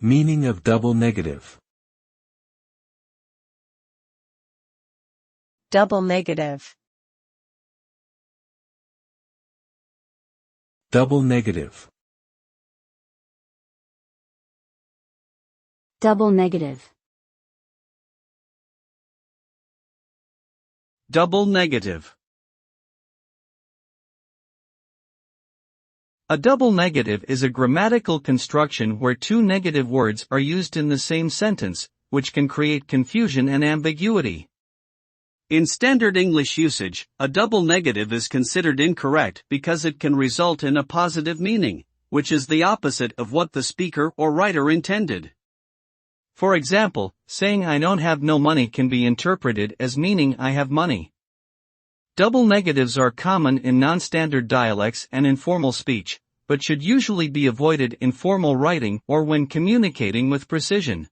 Meaning of double negative. Double negative. Double negative. Double negative. Double negative. A double negative is a grammatical construction where two negative words are used in the same sentence, which can create confusion and ambiguity. In standard English usage, a double negative is considered incorrect because it can result in a positive meaning, which is the opposite of what the speaker or writer intended. For example, saying I don't have no money can be interpreted as meaning I have money. Double negatives are common in non-standard dialects and informal speech, but should usually be avoided in formal writing or when communicating with precision.